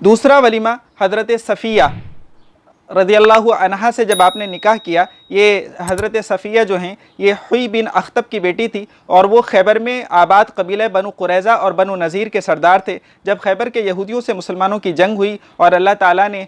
दूसरा वलीमा हज़रत सफ़िया रज़ियल्लाहु अन्हा से जब आपने निकाह किया, ये हज़रत सफ़िया जो हैं ये हुई बिन अख्तब की बेटी थी और वो खैबर में आबाद कबीला बनु कुरैज़ा और बनु नज़ीर के सरदार थे। जब खैबर के यहूदियों से मुसलमानों की जंग हुई और अल्लाह ताला ने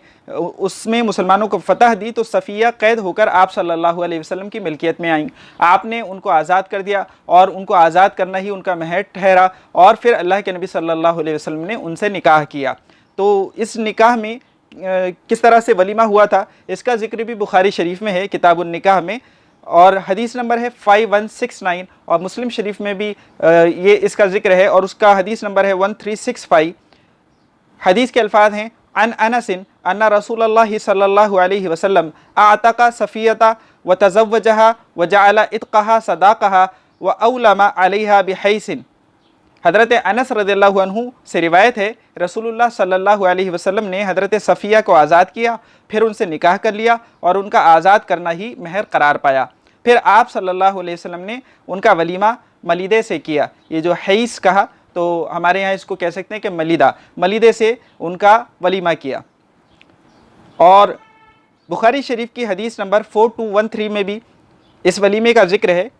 उसमें मुसलमानों को फ़तह दी तो सफ़िया क़ैद होकर आप सल्लल्लाहु अलैहि वसल्लम की मिल्कियत में आईं। आपने उनको आज़ाद कर दिया और उनको आज़ाद करना ही उनका महर ठहरा और फिर अल्लाह के नबी सल्लल्लाहु अलैहि वसल्लम ने उनसे निकाह किया। तो इस निकाह में किस तरह से वलीमा हुआ था इसका ज़िक्र भी बुखारी शरीफ में है किताबुन निकाह में, और हदीस नंबर है 5169 और मुस्लिम शरीफ में भी ये इसका ज़िक्र है और उसका हदीस नंबर है 1365। हदीस के अल्फाज हैं अन अनसिन अन्ना रसूलुल्लाह सल्लल्लाहु अलैहि वसल्लम आतका सफ़ियता व तज़व्वजहा व जअला इत्क़हा सदाक़हा व औलमा अलैहा बिहैसिन। हज़रत अनस रज़ियल्लाहु अन्हु से रिवायत है रसूलुल्लाह सल्लल्लाहु अलैहि वसल्लम ने हज़रत सफ़िया को आज़ाद किया, फिर उनसे निकाह कर लिया और उनका आज़ाद करना ही महर करार पाया। फिर आप सल्लल्लाहु अलैहि वसल्लम ने उनका वलीमा मलिदे से किया। ये जो हैस कहा तो हमारे यहाँ इसको कह सकते हैं कि मलिदा, मलिदे से उनका वलीमा किया। और बुखारी शरीफ की हदीस नंबर 4213 में भी इस वलीमे का ज़िक्र है।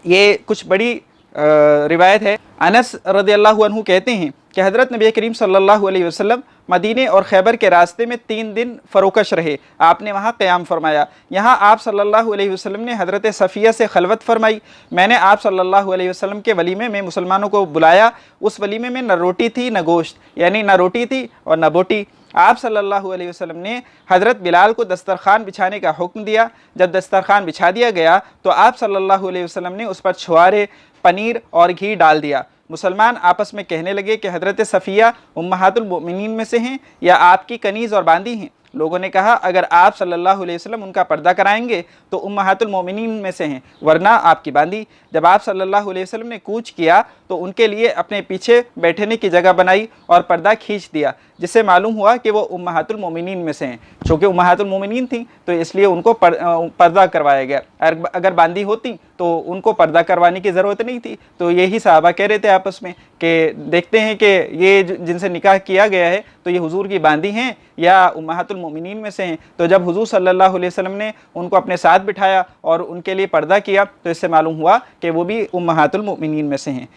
ये कुछ बड़ी रिवायत है। अनस रज़ियल्लाहु अन्हु कहते हैं कि हज़रत नबी करीम सल्लल्लाहु अलैहि वसल्लम मदीने और खैबर के रास्ते में 3 दिन फ़रोकश रहे। आपने वहाँ क़याम फरमाया। यहाँ आप सल्लल्लाहु अलैहि वसल्लम ने हज़रत सफ़िया से खलवत फरमाई। मैंने आप सल्लल्लाहु अलैहि वसल्लम के वलीमे में मुसलमानों को बुलाया। उस वलीमे में न रोटी थी न गोश्त, यानी न रोटी थी और न बोटी। आप सल्लल्लाहु अलैहि वसल्लम ने हज़रत बिलाल को दस्तरखान बिछाने का हुक्म दिया। जब दस्तरखान बिछा दिया गया तो आप सल्लल्लाहु अलैहि वसल्लम ने उस पर छुआरे, पनीर और घी डाल दिया। मुसलमान आपस में कहने लगे कि हज़रत सफ़िया उम्महातुल मोमिनीन में से हैं या आपकी कनीज़ और बांदी हैं। लोगों ने कहा अगर आप सल्लल्लाहु अलैहि वसल्लम उनका पर्दा कराएंगे तो उम्महातुल मोमिनीन में से हैं, वरना आपकी बांदी। जब आप सल्लल्लाहु अलैहि वसल्लम ने कूच किया तो उनके लिए अपने पीछे बैठने की जगह बनाई और पर्दा खींच दिया, जिससे मालूम हुआ कि वो उम्महातुल मोमिनीन में से हैं। चूँकि उम्महातुल मोमिनीन थी तो इसलिए उनको पर्दा करवाया गया। अगर बांदी होती तो उनको पर्दा करवाने की ज़रूरत नहीं थी। तो यही सहाबा कह रहे थे आपस में कि देखते हैं कि ये जिनसे निकाह किया गया है तो ये हुजूर की बांदी हैं या उम्महातुल मोमिनीन में से हैं। तो जब हुजूर सल्लल्लाहु अलैहि वसल्लम ने उनको अपने साथ बिठाया और उनके लिए पर्दा किया तो इससे मालूम हुआ कि वो भी उम्महातुल मोमिनीन में से हैं।